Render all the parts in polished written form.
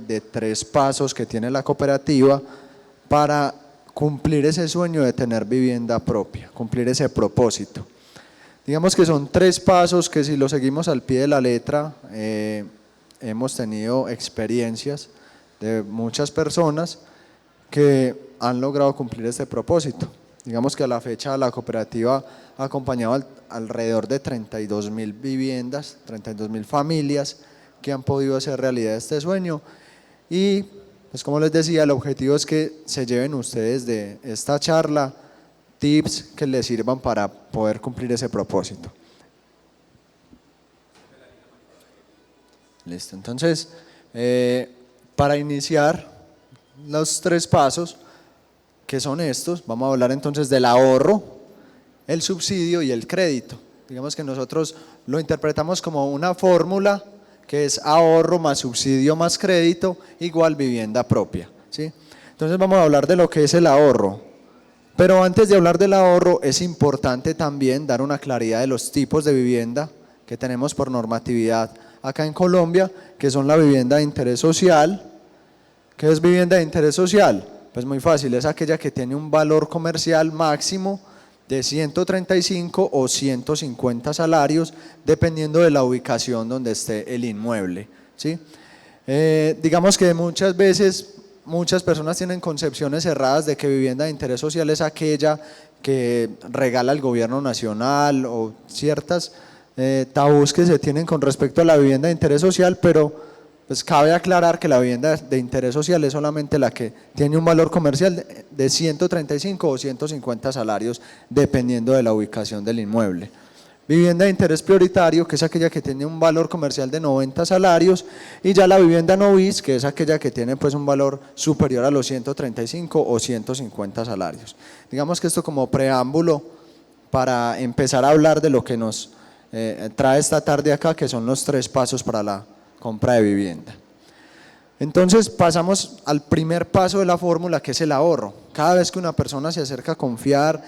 de 3 pasos que tiene la cooperativa para cumplir ese sueño de tener vivienda propia, cumplir ese propósito. Digamos que son 3 pasos que si lo seguimos al pie de la letra, hemos tenido experiencias de muchas personas que han logrado cumplir este propósito. Digamos que a la fecha la cooperativa ha acompañado alrededor de 32.000 viviendas, 32.000 familias que han podido hacer realidad este sueño y pues como les decía, el objetivo es que se lleven ustedes de esta charla tips que les sirvan para poder cumplir ese propósito. Listo, entonces para iniciar los 3 pasos que son estos, vamos a hablar entonces del ahorro, el subsidio y el crédito. Digamos que nosotros lo interpretamos como una fórmula que es ahorro más subsidio más crédito igual vivienda propia, ¿sí? Entonces vamos a hablar de lo que es el ahorro, pero antes de hablar del ahorro es importante también dar una claridad de los tipos de vivienda que tenemos por normatividad acá en Colombia, que son la vivienda de interés social. ¿Qué es vivienda de interés social? Pues muy fácil, es aquella que tiene un valor comercial máximo de 135 o 150 salarios, dependiendo de la ubicación donde esté el inmueble, ¿sí? Digamos que muchas veces muchas personas tienen concepciones erradas de que vivienda de interés social es aquella que regala el gobierno nacional o ciertas tabús que se tienen con respecto a la vivienda de interés social, pero pues cabe aclarar que la vivienda de interés social es solamente la que tiene un valor comercial de 135 o 150 salarios dependiendo de la ubicación del inmueble. Vivienda de interés prioritario, que es aquella que tiene un valor comercial de 90 salarios, y ya la vivienda no bis, que es aquella que tiene pues un valor superior a los 135 o 150 salarios. Digamos que esto como preámbulo para empezar a hablar de lo que nos trae esta tarde acá, que son los 3 pasos para la compra de vivienda. Entonces pasamos al primer paso de la fórmula, que es el ahorro. Cada vez que una persona se acerca a confiar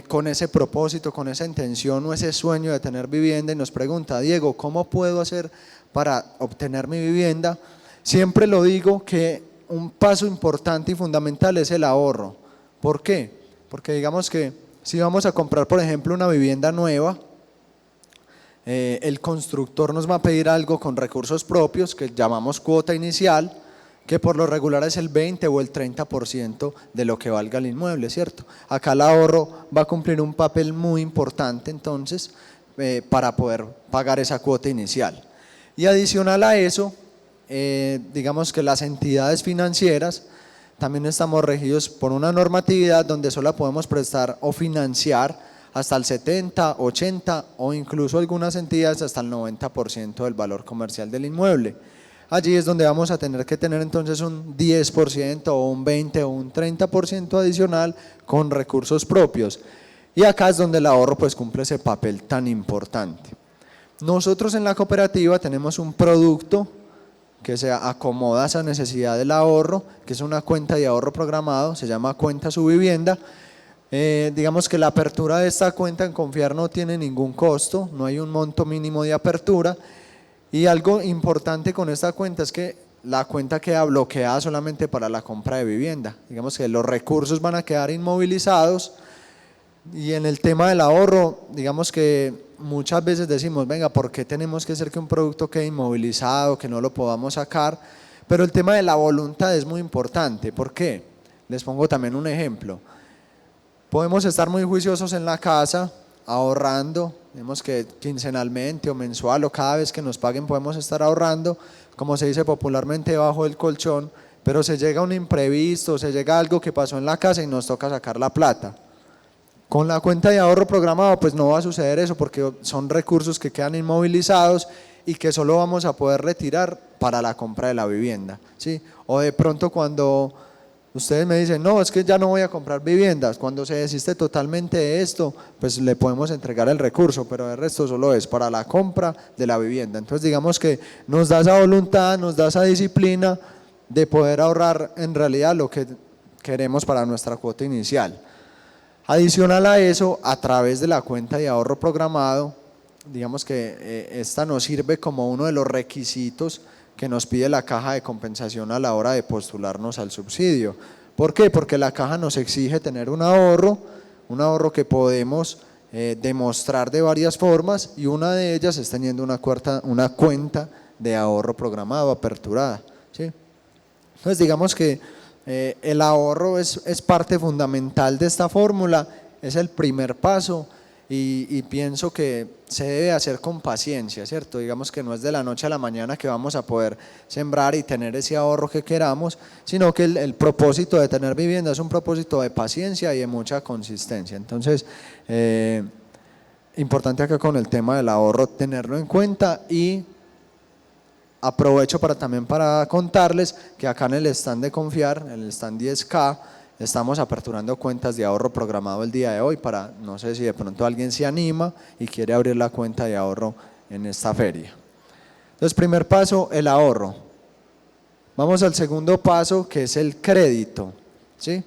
con ese propósito, con esa intención o ese sueño de tener vivienda y nos pregunta: Diego, ¿cómo puedo hacer para obtener mi vivienda? Siempre lo digo que un paso importante y fundamental es el ahorro. ¿Por qué? Porque digamos que si vamos a comprar, por ejemplo, una vivienda nueva, el constructor nos va a pedir algo con recursos propios que llamamos cuota inicial, que por lo regular es el 20 o el 30% de lo que valga el inmueble, ¿cierto? Acá el ahorro va a cumplir un papel muy importante entonces para poder pagar esa cuota inicial. Y adicional a eso, digamos que las entidades financieras también estamos regidos por una normatividad donde solo podemos prestar o financiar hasta el 70, 80 o incluso algunas entidades hasta el 90% del valor comercial del inmueble. Allí es donde vamos a tener que tener entonces un 10% o un 20 o un 30% adicional con recursos propios. Y acá es donde el ahorro pues cumple ese papel tan importante. Nosotros en la cooperativa tenemos un producto que se acomoda a esa necesidad del ahorro, que es una cuenta de ahorro programado, se llama Cuenta Su Vivienda. Digamos que la apertura de esta cuenta en Confiar no tiene ningún costo, no hay un monto mínimo de apertura, y algo importante con esta cuenta es que la cuenta queda bloqueada solamente para la compra de vivienda. Digamos que los recursos van a quedar inmovilizados, y en el tema del ahorro, digamos que muchas veces decimos: venga, ¿por qué tenemos que hacer que un producto quede inmovilizado, que no lo podamos sacar? Pero el tema de la voluntad es muy importante. ¿Por qué? Les pongo también un ejemplo. Podemos estar muy juiciosos en la casa, ahorrando, vemos que quincenalmente o mensual o cada vez que nos paguen podemos estar ahorrando, como se dice popularmente, debajo del colchón, pero se llega un imprevisto, se llega algo que pasó en la casa y nos toca sacar la plata. Con la cuenta de ahorro programado pues no va a suceder eso, porque son recursos que quedan inmovilizados y que solo vamos a poder retirar para la compra de la vivienda, ¿sí? O de pronto cuando ustedes me dicen: no, es que ya no voy a comprar viviendas, cuando se desiste totalmente de esto, pues le podemos entregar el recurso, pero el resto solo es para la compra de la vivienda. Entonces digamos que nos da esa voluntad, nos da esa disciplina de poder ahorrar en realidad lo que queremos para nuestra cuota inicial. Adicional a eso, a través de la cuenta de ahorro programado, digamos que esta nos sirve como uno de los requisitos que nos pide la caja de compensación a la hora de postularnos al subsidio. ¿Por qué? Porque la caja nos exige tener un ahorro que podemos demostrar de varias formas, y una de ellas es teniendo una cuenta de ahorro programado, aperturada, ¿sí? Entonces digamos que el ahorro es parte fundamental de esta fórmula, es el primer paso, y pienso que se debe hacer con paciencia, ¿cierto? Digamos que no es de la noche a la mañana que vamos a poder sembrar y tener ese ahorro que queramos, sino que el propósito de tener vivienda es un propósito de paciencia y de mucha consistencia. Entonces, importante acá con el tema del ahorro tenerlo en cuenta. Y aprovecho también para contarles que acá en el stand de Confiar, en el stand 10K, estamos aperturando cuentas de ahorro programado el día de hoy, para, no sé si de pronto alguien se anima y quiere abrir la cuenta de ahorro en esta feria. Entonces, primer paso, el ahorro. Vamos al segundo paso, que es el crédito, ¿sí?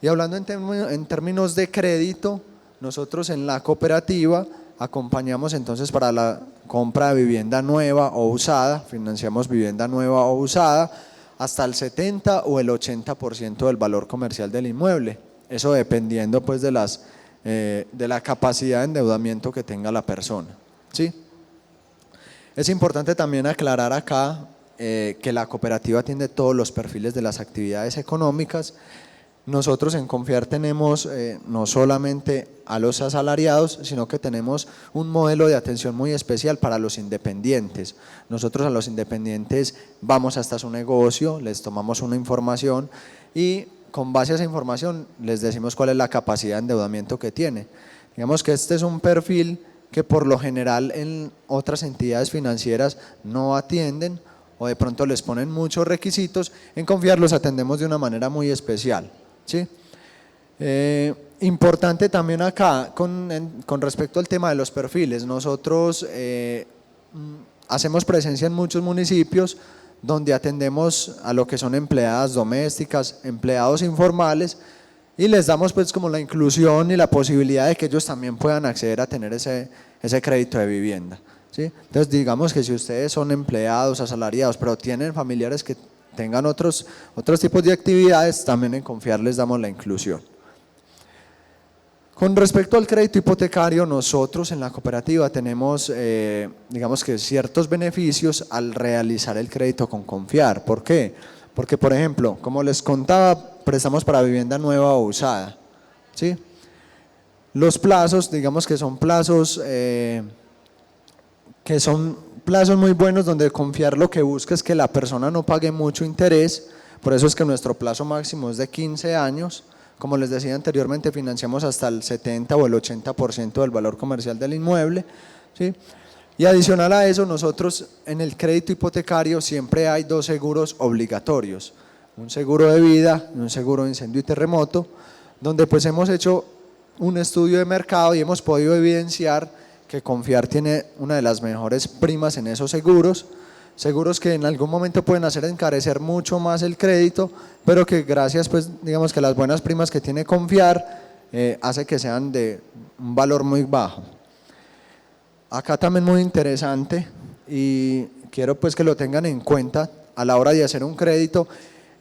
Y hablando en términos de crédito, nosotros en la cooperativa acompañamos entonces para la compra de vivienda nueva o usada, financiamos vivienda nueva o usada hasta el 70 o el 80% del valor comercial del inmueble, eso dependiendo pues de la capacidad de endeudamiento que tenga la persona, ¿sí? Es importante también aclarar acá que la cooperativa atiende todos los perfiles de las actividades económicas. Nosotros en Confiar tenemos no solamente a los asalariados, sino que tenemos un modelo de atención muy especial para los independientes. Nosotros a los independientes vamos hasta su negocio, les tomamos una información y con base a esa información les decimos cuál es la capacidad de endeudamiento que tiene. Digamos que este es un perfil que por lo general en otras entidades financieras no atienden, o de pronto les ponen muchos requisitos. En Confiar los atendemos de una manera muy especial, ¿sí? Importante también acá con respecto al tema de los perfiles, nosotros hacemos presencia en muchos municipios donde atendemos a lo que son empleadas domésticas, empleados informales, y les damos pues como la inclusión y la posibilidad de que ellos también puedan acceder a tener ese crédito de vivienda, ¿sí? Entonces digamos que si ustedes son empleados, asalariados, pero tienen familiares que tengan otros tipos de actividades, también en Confiar les damos la inclusión. Con respecto al crédito hipotecario, nosotros en la cooperativa tenemos digamos que ciertos beneficios al realizar el crédito con Confiar. ¿Por qué? Porque, por ejemplo, como les contaba, prestamos para vivienda nueva o usada, ¿sí? Los plazos, digamos que son plazos muy buenos, donde Confiar lo que busca es que la persona no pague mucho interés. Por eso es que nuestro plazo máximo es de 15 años. Como les decía anteriormente, financiamos hasta el 70 o el 80% del valor comercial del inmueble, ¿sí? Y adicional a eso, nosotros en el crédito hipotecario siempre hay 2 seguros obligatorios, un seguro de vida y un seguro de incendio y terremoto, donde pues hemos hecho un estudio de mercado y hemos podido evidenciar que Confiar tiene una de las mejores primas en esos seguros que en algún momento pueden hacer encarecer mucho más el crédito, pero que gracias pues digamos que las buenas primas que tiene Confiar hace que sean de un valor muy bajo. Acá también muy interesante, y quiero pues que lo tengan en cuenta a la hora de hacer un crédito,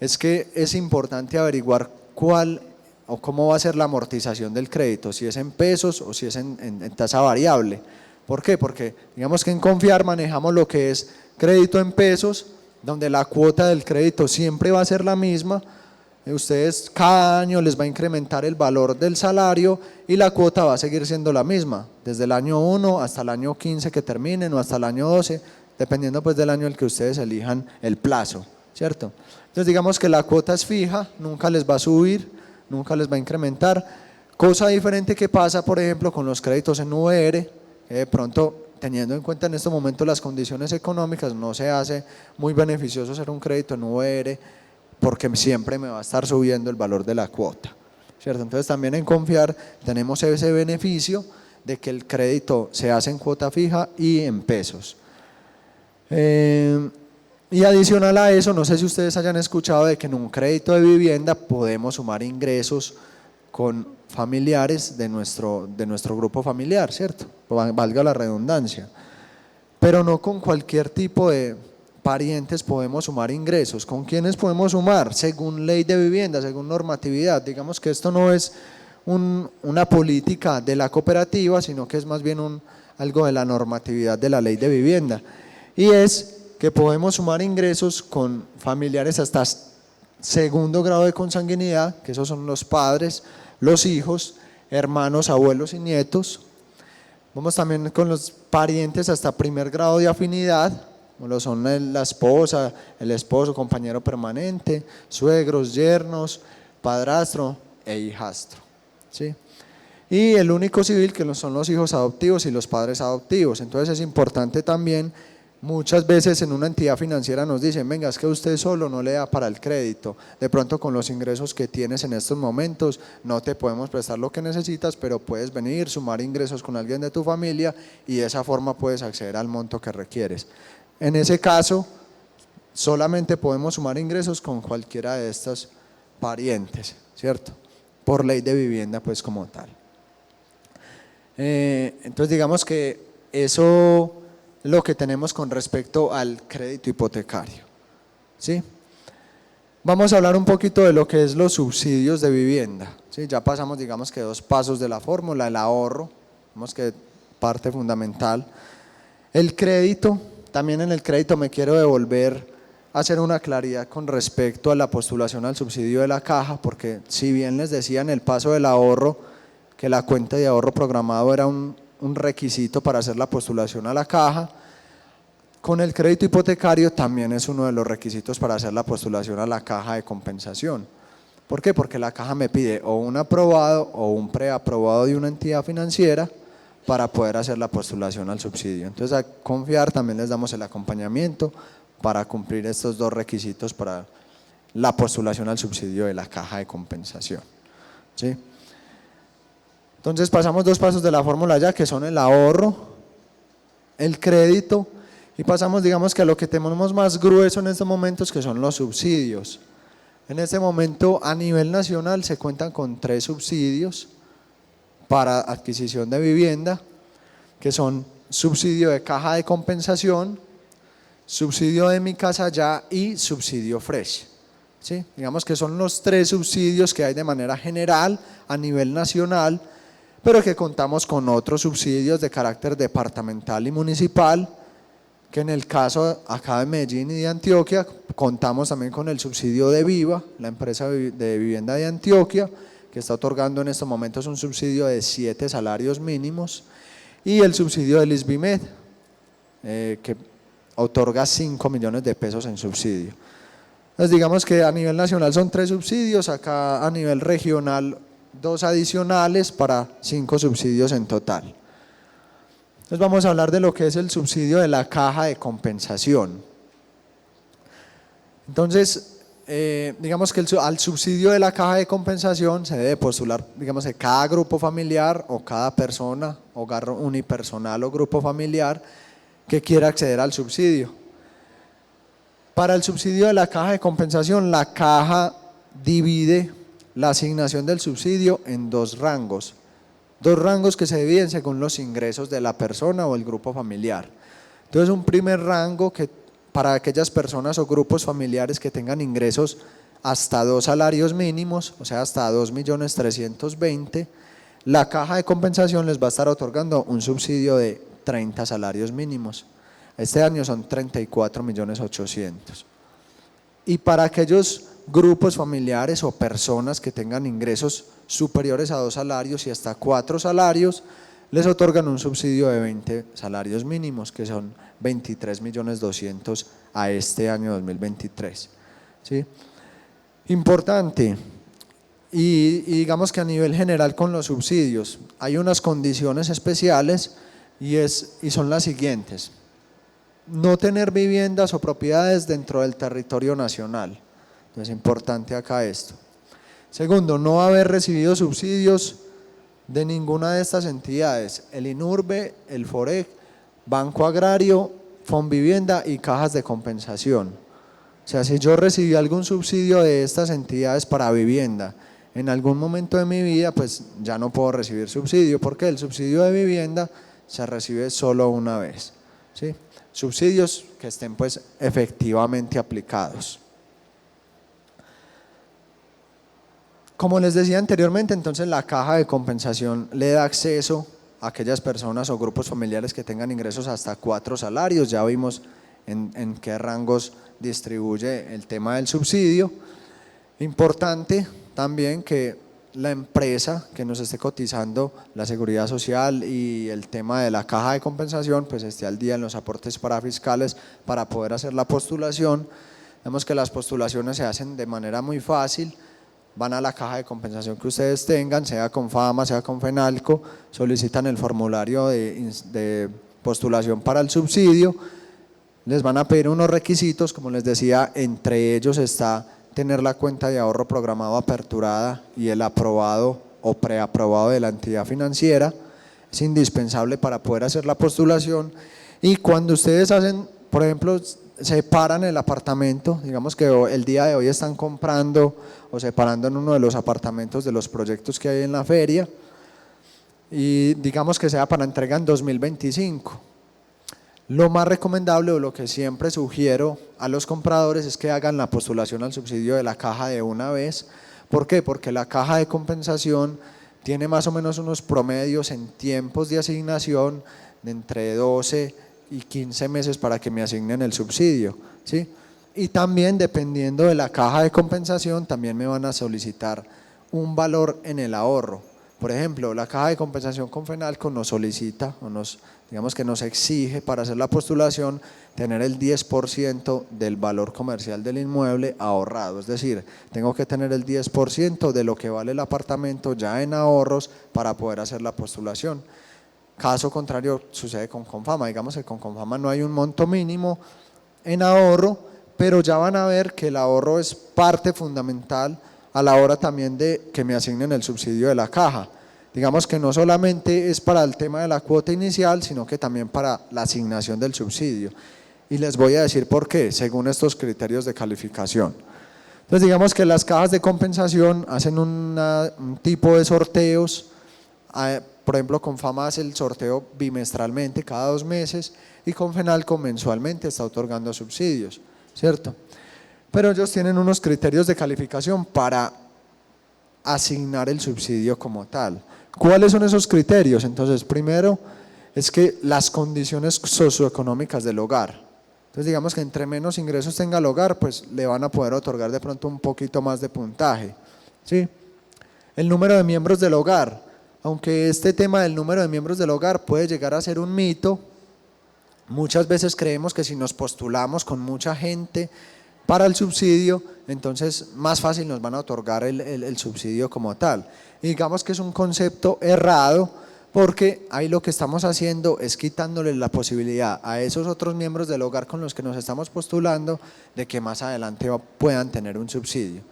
es que es importante averiguar cuál o cómo va a ser la amortización del crédito, si es en pesos o si es en tasa variable. ¿Por qué? Porque digamos que en Confiar manejamos lo que es crédito en pesos, donde la cuota del crédito siempre va a ser la misma. Ustedes cada año les va a incrementar el valor del salario y la cuota va a seguir siendo la misma, desde el año 1 hasta el año 15 que terminen, o hasta el año 12, dependiendo pues del año en el que ustedes elijan el plazo, ¿cierto? Entonces digamos que la cuota es fija, nunca les va a subir, nunca les va a incrementar. Cosa diferente que pasa, por ejemplo, con los créditos en VR, que de pronto, teniendo en cuenta en este momento las condiciones económicas, no se hace muy beneficioso hacer un crédito en VR, porque siempre me va a estar subiendo el valor de la cuota, ¿cierto? Entonces también en Confiar tenemos ese beneficio de que el crédito se hace en cuota fija y en pesos. Y adicional a eso, no sé si ustedes hayan escuchado de que en un crédito de vivienda podemos sumar ingresos con familiares de nuestro grupo familiar, ¿cierto? Valga la redundancia, pero no con cualquier tipo de parientes podemos sumar ingresos. ¿Con quiénes podemos sumar? Según ley de vivienda, según normatividad. Digamos que esto no es una política de la cooperativa, sino que es más bien algo de la normatividad de la ley de vivienda. Y es que podemos sumar ingresos con familiares hasta segundo grado de consanguinidad, que esos son los padres, los hijos, hermanos, abuelos y nietos. Vamos también con los parientes hasta primer grado de afinidad, como lo son la esposa, el esposo, compañero permanente, suegros, yernos, padrastro e hijastro, ¿sí? Y el único civil, que son los hijos adoptivos y los padres adoptivos. Entonces es importante también, muchas veces en una entidad financiera nos dicen, venga, es que usted solo no le da para el crédito, de pronto con los ingresos que tienes en estos momentos no te podemos prestar lo que necesitas, pero puedes venir, sumar ingresos con alguien de tu familia y de esa forma puedes acceder al monto que requieres. En ese caso, solamente podemos sumar ingresos con cualquiera de estos parientes, ¿cierto? Por ley de vivienda, pues como tal. Entonces digamos que eso es lo que tenemos con respecto al crédito hipotecario, ¿sí? Vamos a hablar un poquito de lo que es los subsidios de vivienda, ¿sí? Ya pasamos digamos que 2 pasos de la fórmula, el ahorro, digamos que parte fundamental, el crédito. También en el crédito me quiero devolver a hacer una claridad con respecto a la postulación al subsidio de la caja, porque si bien les decía en el paso del ahorro que la cuenta de ahorro programado era un requisito para hacer la postulación a la caja, con el crédito hipotecario también es uno de los requisitos para hacer la postulación a la caja de compensación. ¿Por qué? Porque la caja me pide o un aprobado o un preaprobado de una entidad financiera para poder hacer la postulación al subsidio. Entonces a confiar también les damos el acompañamiento para cumplir estos 2 requisitos para la postulación al subsidio de la caja de compensación, ¿sí? Entonces pasamos 2 pasos de la fórmula ya, que son el ahorro, el crédito, y pasamos digamos que a lo que tenemos más grueso en estos momentos, que son los subsidios. En este momento a nivel nacional se cuentan con 3 subsidios para adquisición de vivienda, que son subsidio de caja de compensación, subsidio de Mi Casa Ya y subsidio Fresh, ¿sí? Digamos que son los 3 subsidios que hay de manera general a nivel nacional, pero que contamos con otros subsidios de carácter departamental y municipal, que en el caso acá de Medellín y de Antioquia contamos también con el subsidio de Viva, la empresa de vivienda de Antioquia, que está otorgando en estos momentos un subsidio de 7 salarios mínimos, y el subsidio del ISBIMED, que otorga 5 millones de pesos en subsidio. Entonces digamos que a nivel nacional son 3 subsidios, acá a nivel regional 2 adicionales para 5 subsidios en total. Entonces vamos a hablar de lo que es el subsidio de la caja de compensación. Entonces digamos que al subsidio de la caja de compensación se debe postular, digamos que cada grupo familiar o cada persona, hogar unipersonal o grupo familiar que quiera acceder al subsidio. Para el subsidio de la caja de compensación, la caja divide la asignación del subsidio en 2 rangos. 2 rangos que se dividen según los ingresos de la persona o el grupo familiar. Entonces un primer rango que para aquellas personas o grupos familiares que tengan ingresos hasta 2 salarios mínimos, o sea hasta 2.320.000, la caja de compensación les va a estar otorgando un subsidio de 30 salarios mínimos. Este año son 34.800.000. Y para aquellos grupos familiares o personas que tengan ingresos superiores a 2 salarios y hasta 4 salarios, les otorgan un subsidio de 20 salarios mínimos, que son 23.200.000 a este año 2023, ¿sí? Importante, y digamos que a nivel general con los subsidios hay unas condiciones especiales y son las siguientes: no tener viviendas o propiedades dentro del territorio nacional. Entonces es importante acá esto. Segundo, no haber recibido subsidios de ninguna de estas entidades: el INURBE, el FOREC, Banco Agrario, Fonvivienda y cajas de compensación. O sea, si yo recibí algún subsidio de estas entidades para vivienda en algún momento de mi vida, pues ya no puedo recibir subsidio, porque el subsidio de vivienda se recibe solo una vez, ¿sí? subsidios que estén pues efectivamente aplicados. Como les decía anteriormente, entonces la caja de compensación le da acceso a aquellas personas o grupos familiares que tengan ingresos hasta 4 salarios. Ya vimos en qué rangos distribuye el tema del subsidio. Importante también que la empresa que nos esté cotizando la seguridad social y el tema de la caja de compensación pues esté al día en los aportes parafiscales para poder hacer la postulación. Vemos que las postulaciones se hacen de manera muy fácil. Van a la caja de compensación que ustedes tengan, sea con FAMA, sea con FENALCO, solicitan el formulario de postulación para el subsidio, les van a pedir unos requisitos, como les decía, entre ellos está tener la cuenta de ahorro programado aperturada y el aprobado o preaprobado de la entidad financiera, es indispensable para poder hacer la postulación. Y cuando ustedes hacen, por ejemplo, separan el apartamento, digamos que el día de hoy están comprando o separando en uno de los apartamentos de los proyectos que hay en la feria y digamos que sea para entrega en 2025. Lo más recomendable o lo que siempre sugiero a los compradores es que hagan la postulación al subsidio de la caja de una vez. ¿Por qué? Porque la caja de compensación tiene más o menos unos promedios en tiempos de asignación de entre 12 y 15 meses para que me asignen el subsidio, ¿sí? Y también dependiendo de la caja de compensación también me van a solicitar un valor en el ahorro. Por ejemplo, la caja de compensación con FENALCO nos solicita o digamos que nos exige para hacer la postulación tener el 10% del valor comercial del inmueble ahorrado, es decir, tengo que tener el 10% de lo que vale el apartamento ya en ahorros para poder hacer la postulación. Caso contrario sucede con Confama, digamos que con Confama no hay un monto mínimo en ahorro, pero ya van a ver que el ahorro es parte fundamental a la hora también de que me asignen el subsidio de la caja. Digamos que no solamente es para el tema de la cuota inicial, sino que también para la asignación del subsidio. Y les voy a decir por qué, según estos criterios de calificación. Entonces digamos que las cajas de compensación hacen un tipo de sorteos. Por ejemplo, con FAMA hace el sorteo bimestralmente, cada 2 meses, y con FENALCO mensualmente está otorgando subsidios, ¿cierto? Pero ellos tienen unos criterios de calificación para asignar el subsidio como tal. ¿Cuáles son esos criterios? Entonces, primero es que las condiciones socioeconómicas del hogar. Entonces, digamos que entre menos ingresos tenga el hogar, pues le van a poder otorgar de pronto un poquito más de puntaje, ¿sí? El número de miembros del hogar. Aunque este tema del número de miembros del hogar puede llegar a ser un mito, muchas veces creemos que si nos postulamos con mucha gente para el subsidio, entonces más fácil nos van a otorgar el subsidio como tal. Y digamos que es un concepto errado, porque ahí lo que estamos haciendo es quitándole la posibilidad a esos otros miembros del hogar con los que nos estamos postulando de que más adelante puedan tener un subsidio.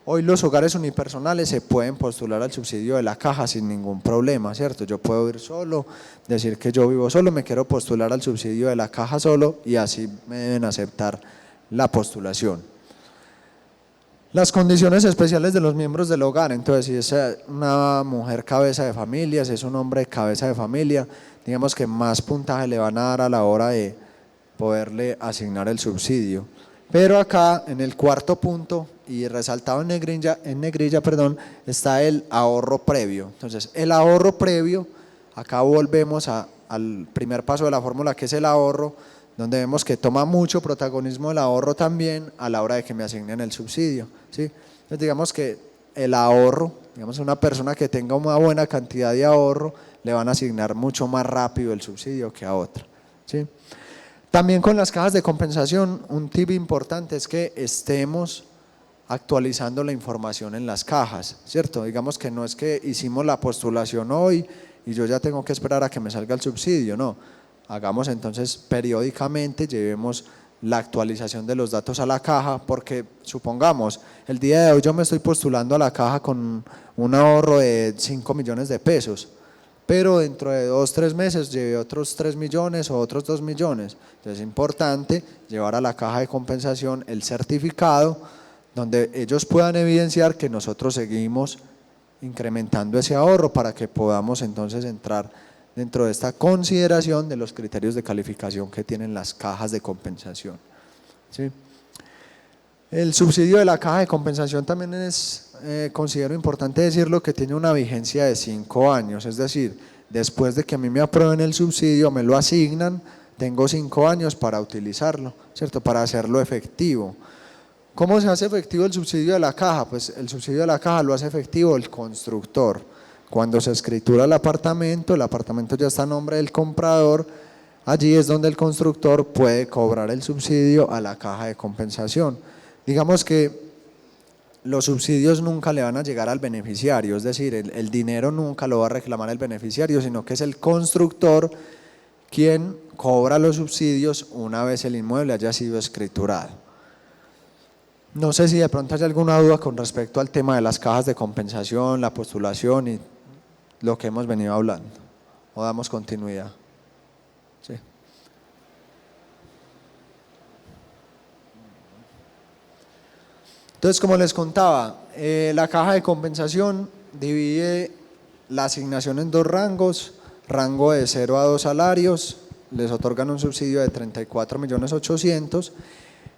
Hoy los hogares unipersonales se pueden postular al subsidio de la caja sin ningún problema, ¿cierto? Yo puedo ir solo, decir que yo vivo solo, me quiero postular al subsidio de la caja solo y así me deben aceptar la postulación. Las condiciones especiales de los miembros del hogar, entonces si es una mujer cabeza de familia, si es un hombre cabeza de familia, digamos que más puntaje le van a dar a la hora de poderle asignar el subsidio. Pero acá en el cuarto punto y resaltado en negrilla, está el ahorro previo. Entonces el ahorro previo, acá volvemos al primer paso de la fórmula que es el ahorro, donde vemos que toma mucho protagonismo el ahorro también a la hora de que me asignen el subsidio, ¿sí? Entonces digamos que el ahorro, digamos una persona que tenga una buena cantidad de ahorro, le van a asignar mucho más rápido el subsidio que a otra, ¿sí? También con las cajas de compensación, un tip importante es que estemos actualizando la información en las cajas, ¿cierto? Digamos que no es que hicimos la postulación hoy y yo ya tengo que esperar a que me salga el subsidio, no. Hagamos entonces periódicamente, llevemos la actualización de los datos a la caja, porque supongamos, el día de hoy yo me estoy postulando a la caja con un ahorro de 5 millones de pesos, pero dentro de 2 o 3 meses lleve otros 3 millones o otros 2 millones. Entonces es importante llevar a la caja de compensación el certificado donde ellos puedan evidenciar que nosotros seguimos incrementando ese ahorro para que podamos entonces entrar dentro de esta consideración de los criterios de calificación que tienen las cajas de compensación. ¿Sí? El subsidio de la caja de compensación también es, considero importante decirlo, que tiene una vigencia de 5 años, es decir, después de que a mí me aprueben el subsidio, me lo asignan, tengo 5 años para utilizarlo, ¿cierto? Para hacerlo efectivo. ¿Cómo se hace efectivo el subsidio de la caja? Pues el subsidio de la caja lo hace efectivo el constructor. Cuando se escritura el apartamento ya está a nombre del comprador, allí es donde el constructor puede cobrar el subsidio a la caja de compensación. Digamos que los subsidios nunca le van a llegar al beneficiario, es decir, el dinero nunca lo va a reclamar el beneficiario, sino que es el constructor quien cobra los subsidios una vez el inmueble haya sido escriturado. No sé si de pronto hay alguna duda con respecto al tema de las cajas de compensación, la postulación y lo que hemos venido hablando, o damos continuidad. Sí. Entonces, como les contaba, la caja de compensación divide la asignación en 2 rangos, rango de 0 a 2 salarios, les otorgan un subsidio de 34.800.000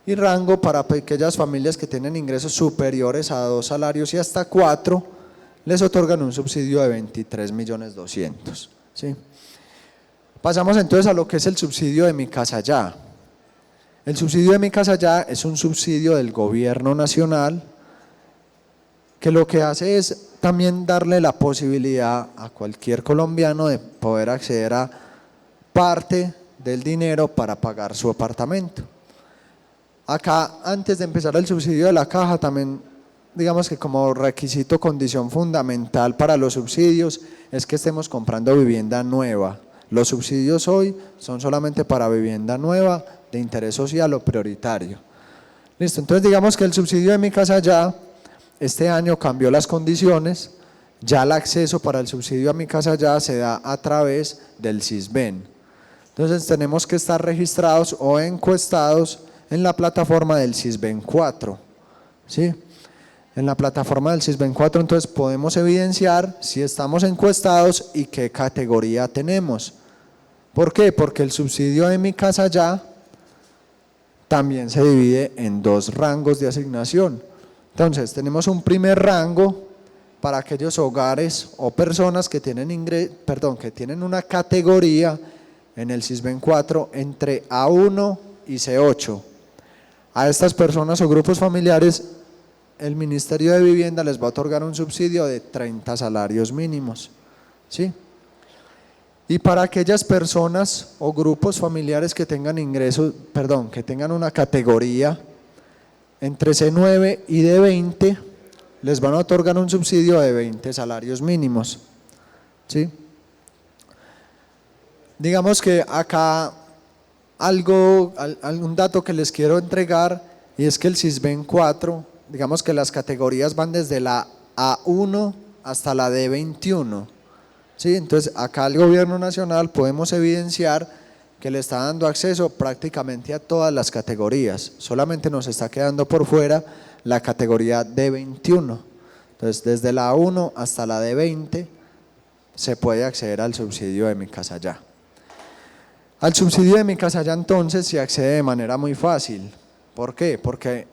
y rango para aquellas familias que tienen ingresos superiores a 2 salarios y hasta 4, les otorgan un subsidio de 23.200.000. ¿Sí? Pasamos entonces a lo que es el subsidio de Mi Casa Ya. El subsidio de Mi Casa Ya es un subsidio del gobierno nacional que lo que hace es también darle la posibilidad a cualquier colombiano de poder acceder a parte del dinero para pagar su apartamento. Acá, antes de empezar el subsidio de la caja, también digamos que como requisito, condición fundamental para los subsidios es que estemos comprando vivienda nueva. Los subsidios hoy son solamente para vivienda nueva de interés social o prioritario. Listo, entonces digamos que el subsidio de Mi Casa Ya este año cambió las condiciones, ya el acceso para el subsidio a Mi Casa Ya se da a través del Sisbén. Entonces tenemos que estar registrados o encuestados en la plataforma del Sisbén 4. ¿Sí? En la plataforma del Sisbén 4 entonces podemos evidenciar si estamos encuestados y qué categoría tenemos. ¿Por qué? Porque el subsidio de Mi Casa Ya también se divide en 2 rangos de asignación. Entonces tenemos un primer rango para aquellos hogares o personas que tienen, que tienen una categoría en el Sisbén 4 entre A1 y C8. A estas personas o grupos familiares el Ministerio de Vivienda les va a otorgar un subsidio de 30 salarios mínimos. ¿Sí? Y para aquellas personas o grupos familiares que tengan ingresos, que tengan una categoría entre C9 y D20, les van a otorgar un subsidio de 20 salarios mínimos. ¿Sí? Digamos que acá algún dato que les quiero entregar, y es que el Sisbén 4, digamos que las categorías van desde la A1 hasta la D21. ¿Sí? Entonces acá el gobierno nacional podemos evidenciar que le está dando acceso prácticamente a todas las categorías, solamente nos está quedando por fuera la categoría D21. Entonces desde la A1 hasta la D20 se puede acceder al subsidio de Mi Casa Ya. Al subsidio de Mi Casa Ya entonces se accede de manera muy fácil. ¿Por qué? Porque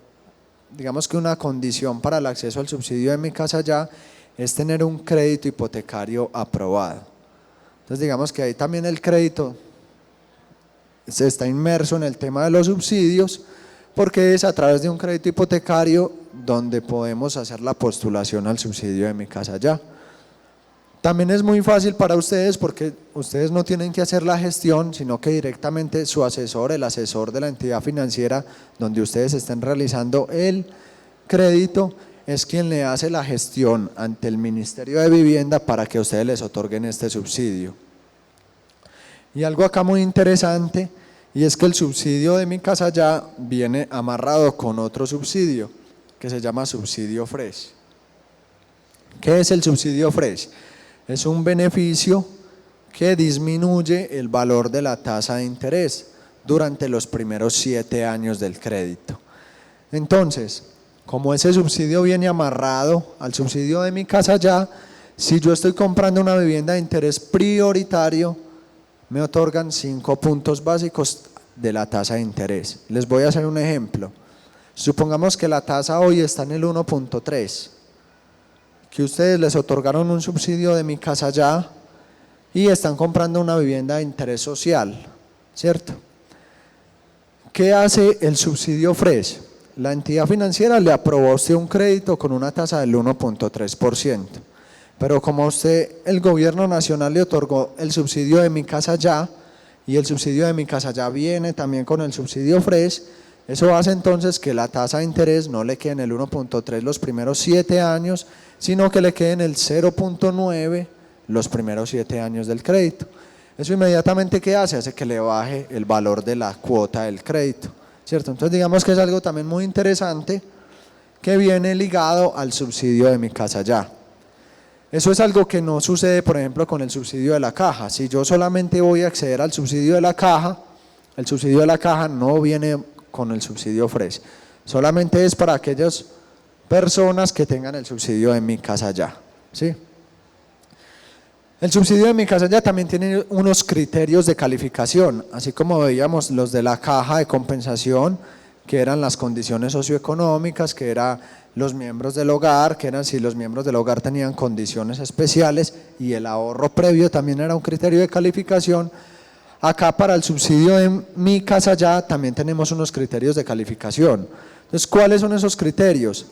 digamos que una condición para el acceso al subsidio de Mi Casa Ya es tener un crédito hipotecario aprobado. Entonces digamos que ahí también el crédito se está inmerso en el tema de los subsidios, porque es a través de un crédito hipotecario donde podemos hacer la postulación al subsidio de Mi Casa Ya. También es muy fácil para ustedes porque ustedes no tienen que hacer la gestión, sino que directamente su asesor, el asesor de la entidad financiera donde ustedes estén realizando el crédito, es quien le hace la gestión ante el Ministerio de Vivienda para que a ustedes les otorguen este subsidio. Y algo acá muy interesante, y es que el subsidio de Mi Casa Ya viene amarrado con otro subsidio que se llama subsidio Fresh. ¿Qué es el subsidio Fresh? Es un beneficio que disminuye el valor de la tasa de interés durante los primeros 7 años del crédito. Entonces, como ese subsidio viene amarrado al subsidio de Mi Casa Ya, Si yo estoy comprando una vivienda de interés prioritario, me otorgan 5 puntos básicos de la tasa de interés. Les voy a hacer un ejemplo. Supongamos que la tasa hoy está en el 1.3, que ustedes les otorgaron un subsidio de Mi Casa Ya y están comprando una vivienda de interés social, ¿cierto? ¿Qué hace el subsidio FRES? La entidad financiera le aprobó a usted un crédito con una tasa del 1.3%, pero como a usted el gobierno nacional le otorgó el subsidio de Mi Casa Ya y el subsidio de Mi Casa Ya viene también con el subsidio FRES, eso hace entonces que la tasa de interés no le quede en el 1.3 los primeros 7 años, sino que le quede en el 0.9 los primeros 7 años del crédito. Eso inmediatamente, ¿qué hace? Hace que le baje el valor de la cuota del crédito, ¿cierto? Entonces digamos que es algo también muy interesante que viene ligado al subsidio de Mi Casa Ya. Eso es algo que no sucede, por ejemplo, con el subsidio de la caja. Si yo solamente voy a acceder al subsidio de la caja, el subsidio de la caja no viene con el subsidio FRES. Solamente es para aquellas personas que tengan el subsidio de Mi Casa Ya, ¿sí? El subsidio de Mi Casa Ya también tiene unos criterios de calificación, así como veíamos los de la caja de compensación, que eran las condiciones socioeconómicas, que eran los miembros del hogar, que eran si los miembros del hogar tenían condiciones especiales, y el ahorro previo también era un criterio de calificación. Acá para el subsidio de Mi Casa Ya también tenemos unos criterios de calificación. Entonces, ¿cuáles son esos criterios?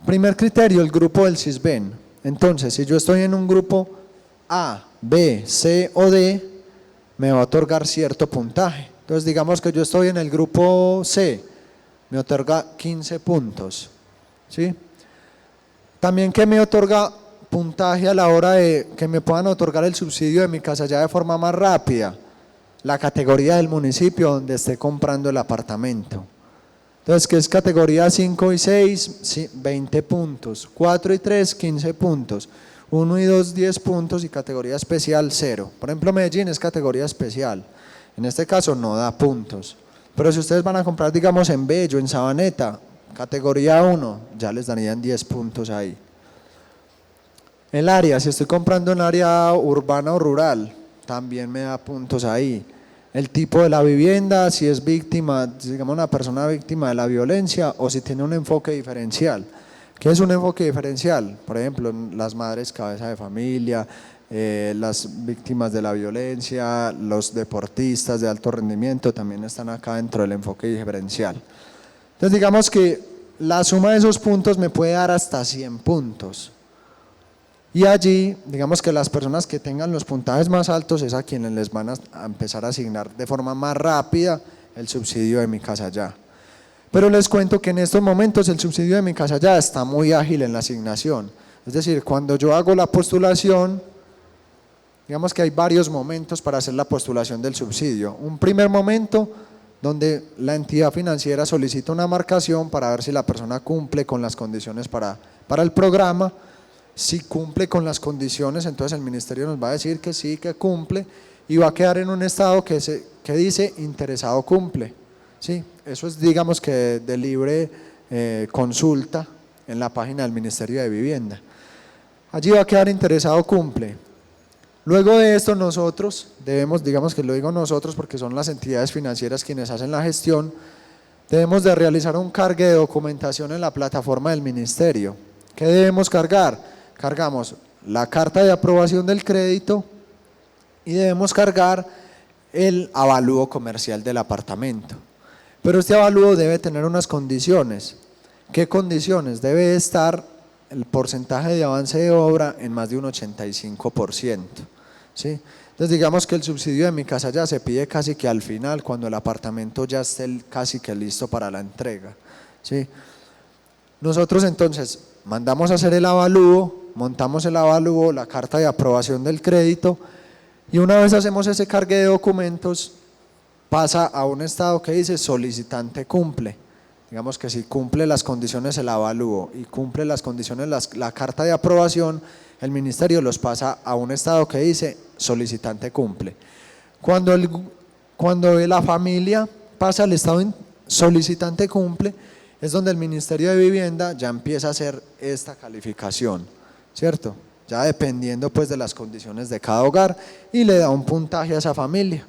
Primer criterio, el grupo del Sisbén. Entonces, si yo estoy en un grupo A, B, C o D, me va a otorgar cierto puntaje. Entonces digamos que yo estoy en el grupo C, me otorga 15 puntos, ¿sí? También que me otorga puntaje a la hora de que me puedan otorgar el subsidio de Mi Casa Ya de forma más rápida, la categoría del municipio donde esté comprando el apartamento. Entonces, que es categoría 5 y 6, 20 puntos, 4 y 3, 15 puntos, 1 y 2, 10 puntos y categoría especial 0. Por ejemplo, Medellín es categoría especial, en este caso no da puntos, pero si ustedes van a comprar, digamos, en Bello, en Sabaneta, categoría 1, ya les darían 10 puntos ahí. El área, si estoy comprando en área urbana o rural, también me da puntos ahí. El tipo de la vivienda, si es víctima, digamos una persona víctima de la violencia o si tiene un enfoque diferencial. ¿Qué es un enfoque diferencial? Por ejemplo, las madres cabeza de familia, las víctimas de la violencia, los deportistas de alto rendimiento también están acá dentro del enfoque diferencial. Entonces digamos que la suma de esos puntos me puede dar hasta 100 puntos. Y allí, digamos que las personas que tengan los puntajes más altos es a quienes les van a empezar a asignar de forma más rápida el subsidio de Mi Casa Ya. Pero les cuento que en estos momentos el subsidio de Mi Casa Ya está muy ágil en la asignación. Es decir, cuando yo hago la postulación, digamos que hay varios momentos para hacer la postulación del subsidio. Un primer momento donde la entidad financiera solicita una marcación para ver si la persona cumple con las condiciones para el programa. Si cumple con las condiciones, entonces el ministerio nos va a decir que sí, que cumple y va a quedar en un estado que dice interesado cumple. ¿Sí? Eso es, digamos que de libre consulta en la página del Ministerio de Vivienda. Allí va a quedar interesado cumple. Luego de esto nosotros debemos, digamos que lo digo nosotros porque son las entidades financieras quienes hacen la gestión, debemos de realizar un cargue de documentación en la plataforma del ministerio. ¿Qué debemos cargar? Cargamos la carta de aprobación del crédito y debemos cargar el avalúo comercial del apartamento. Pero este avalúo debe tener unas condiciones. ¿Qué condiciones? Debe estar el porcentaje de avance de obra en más de un 85%. ¿Sí? Entonces digamos que el subsidio de Mi Casa Ya se pide casi que al final, cuando el apartamento ya esté casi que listo para la entrega. ¿Sí? Nosotros entonces mandamos a hacer el avalúo, montamos el avalúo, la carta de aprobación del crédito y una vez hacemos ese cargue de documentos pasa a un estado que dice solicitante cumple. Digamos que si cumple las condiciones el avalúo y cumple las condiciones la carta de aprobación, el ministerio los pasa a un estado que dice solicitante cumple. Cuando la familia pasa al estado solicitante cumple, es donde el Ministerio de Vivienda ya empieza a hacer esta calificación, ¿cierto? ya dependiendo pues de las condiciones de cada hogar, y le da un puntaje a esa familia.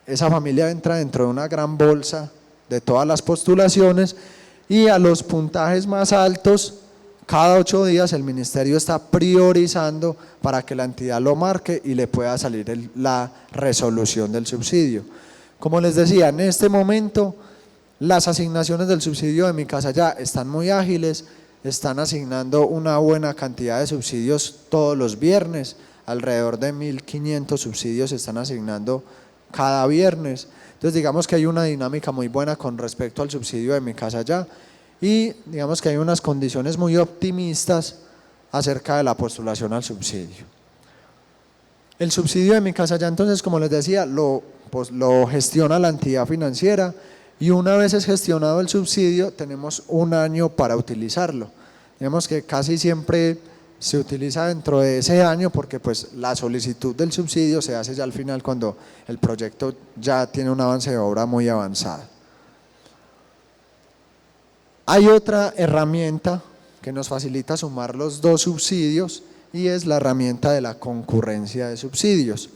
Esa familia entra dentro de una gran bolsa de todas las postulaciones, y a los puntajes más altos, cada 8 días el ministerio está priorizando para que la entidad lo marque y le pueda salir la resolución del subsidio. Como les decía, en este momento las asignaciones del subsidio de Mi Casa Ya están muy ágiles, están asignando una buena cantidad de subsidios todos los viernes, alrededor de 1.500 subsidios se están asignando cada viernes. Entonces digamos que hay una dinámica muy buena con respecto al subsidio de Mi Casa Ya, y digamos que hay unas condiciones muy optimistas acerca de la postulación al subsidio. El subsidio de Mi Casa Ya, entonces, como les decía, lo gestiona la entidad financiera, y una vez es gestionado el subsidio tenemos un año para utilizarlo. Digamos que casi siempre se utiliza dentro de ese año, porque pues la solicitud del subsidio se hace ya al final, cuando el proyecto ya tiene un avance de obra muy avanzado. Hay otra herramienta que nos facilita sumar los dos subsidios, y es la herramienta de la concurrencia de subsidios.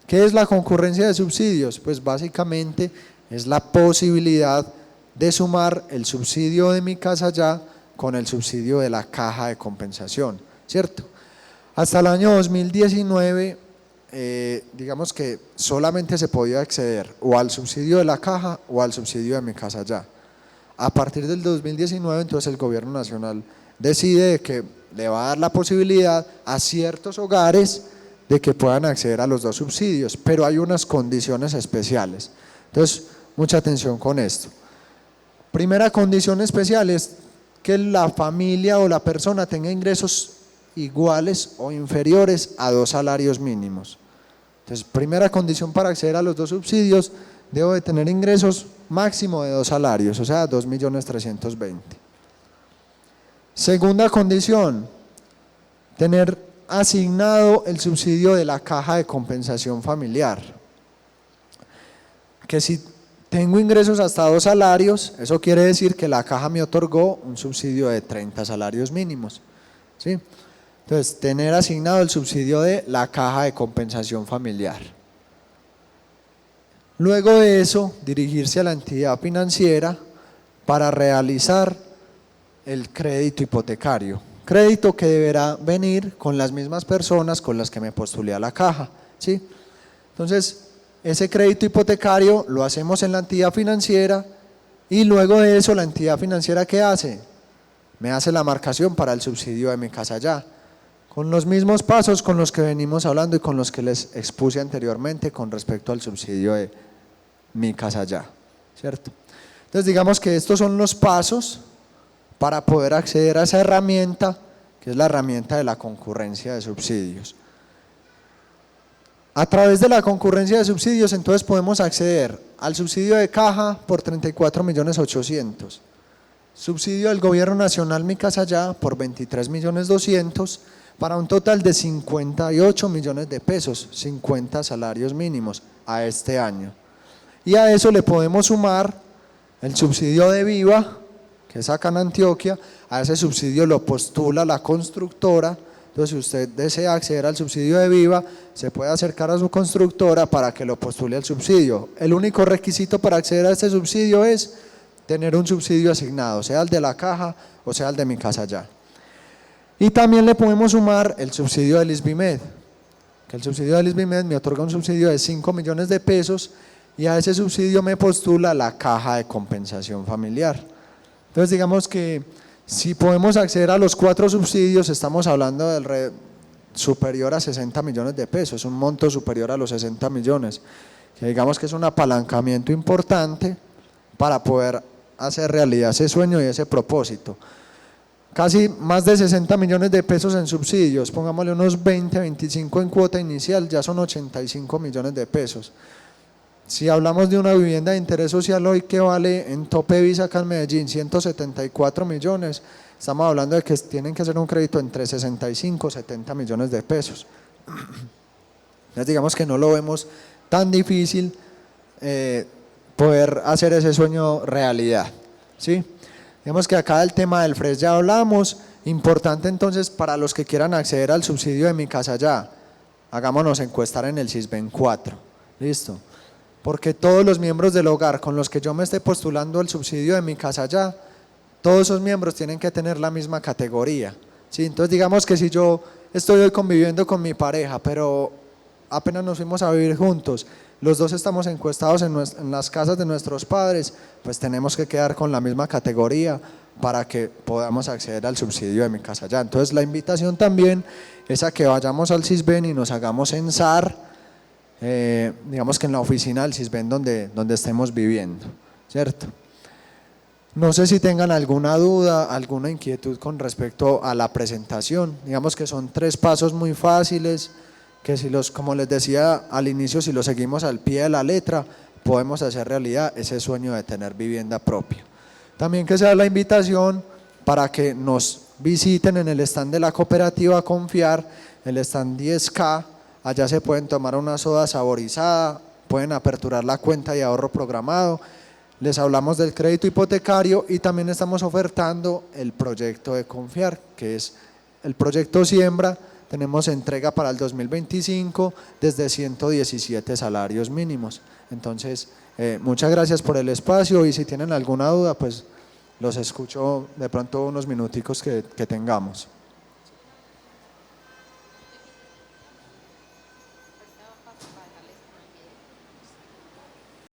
¿Qué es la concurrencia de subsidios? Pues básicamente es la posibilidad de sumar el subsidio de Mi Casa Ya con el subsidio de la caja de compensación, ¿cierto? Hasta el año 2019, digamos que solamente se podía acceder o al subsidio de la caja o al subsidio de Mi Casa Ya. A partir del 2019, entonces el gobierno nacional decide que le va a dar la posibilidad a ciertos hogares de que puedan acceder a los dos subsidios, pero hay unas condiciones especiales. Entonces, mucha atención con esto. Primera condición especial es que la familia o la persona tenga ingresos iguales o inferiores a 2 salarios mínimos. Entonces, primera condición para acceder a los dos subsidios: debo de tener ingresos máximo de 2 salarios, o sea, 2.320.000. Segunda condición: tener asignado el subsidio de la caja de compensación familiar. Que si tengo ingresos hasta 2 salarios, eso quiere decir que la caja me otorgó un subsidio de 30 salarios mínimos, ¿sí? Entonces, tener asignado el subsidio de la caja de compensación familiar. Luego de eso, dirigirse a la entidad financiera para realizar el crédito hipotecario. Crédito que deberá venir con las mismas personas con las que me postulé a la caja, ¿sí? Entonces, ese crédito hipotecario lo hacemos en la entidad financiera, y luego de eso la entidad financiera, ¿qué hace? Me hace la marcación para el subsidio de Mi Casa Ya, con los mismos pasos con los que venimos hablando y con los que les expuse anteriormente con respecto al subsidio de Mi Casa Ya, ¿cierto? Entonces digamos que estos son los pasos para poder acceder a esa herramienta, que es la herramienta de la concurrencia de subsidios. A través de la concurrencia de subsidios, entonces podemos acceder al subsidio de caja por 34.800.000, subsidio del gobierno nacional Mi Casa Ya por 23.200.000, para un total de 58 millones de pesos, 50 salarios mínimos a este año. Y a eso le podemos sumar el subsidio de Viva, que es acá en Antioquia. A ese subsidio lo postula la constructora. Entonces, si usted desea acceder al subsidio de Viva, se puede acercar a su constructora para que lo postule al subsidio. El único requisito para acceder a este subsidio es tener un subsidio asignado, sea el de la caja o sea el de Mi Casa Ya. Y también le podemos sumar el subsidio del ISBIMED, que el subsidio del ISBIMED me otorga un subsidio de 5 millones de pesos, y a ese subsidio me postula la caja de compensación familiar. Entonces digamos que si podemos acceder a los 4 subsidios, estamos hablando del superior a 60 millones de pesos, un monto superior a los 60 millones, que digamos que es un apalancamiento importante para poder hacer realidad ese sueño y ese propósito. Casi más de 60 millones de pesos en subsidios, pongámosle unos 20, 25 en cuota inicial, ya son 85 millones de pesos. Si hablamos de una vivienda de interés social hoy que vale en Tope Visa acá en Medellín 174 millones, estamos hablando de que tienen que hacer un crédito entre 65 y 70 millones de pesos. Entonces digamos que no lo vemos tan difícil poder hacer ese sueño realidad, ¿sí? Digamos que acá del tema del FRES ya hablamos, Importante entonces para los que quieran acceder al subsidio de Mi Casa Ya, hagámonos encuestar en el Sisbén 4, ¿listo? Porque todos los miembros del hogar con los que yo me esté postulando el subsidio de Mi Casa Ya, todos esos miembros tienen que tener la misma categoría, ¿sí? Entonces digamos que si yo estoy hoy conviviendo con mi pareja, pero apenas nos fuimos a vivir juntos, los dos estamos encuestados en las casas de nuestros padres, pues tenemos que quedar con la misma categoría para que podamos acceder al subsidio de Mi Casa Ya. Entonces la invitación también es a que vayamos al Sisbén y nos hagamos censar, digamos que en la oficina del Sisbén donde estemos viviendo, ¿cierto? No sé si tengan alguna duda, alguna inquietud con respecto a la presentación. Digamos que son 3 pasos muy fáciles, que si los, como les decía al inicio, si los seguimos al pie de la letra, podemos hacer realidad ese sueño de tener vivienda propia. También que sea la invitación para que nos visiten en el stand de la cooperativa Confiar, el stand 10K, allá se pueden tomar una soda saborizada, pueden aperturar la cuenta de ahorro programado, les hablamos del crédito hipotecario y también estamos ofertando el proyecto de Confiar, que es el proyecto Siembra. Tenemos entrega para el 2025 desde 117 salarios mínimos. Entonces, muchas gracias por el espacio y si tienen alguna duda, pues los escucho de pronto unos minuticos que tengamos.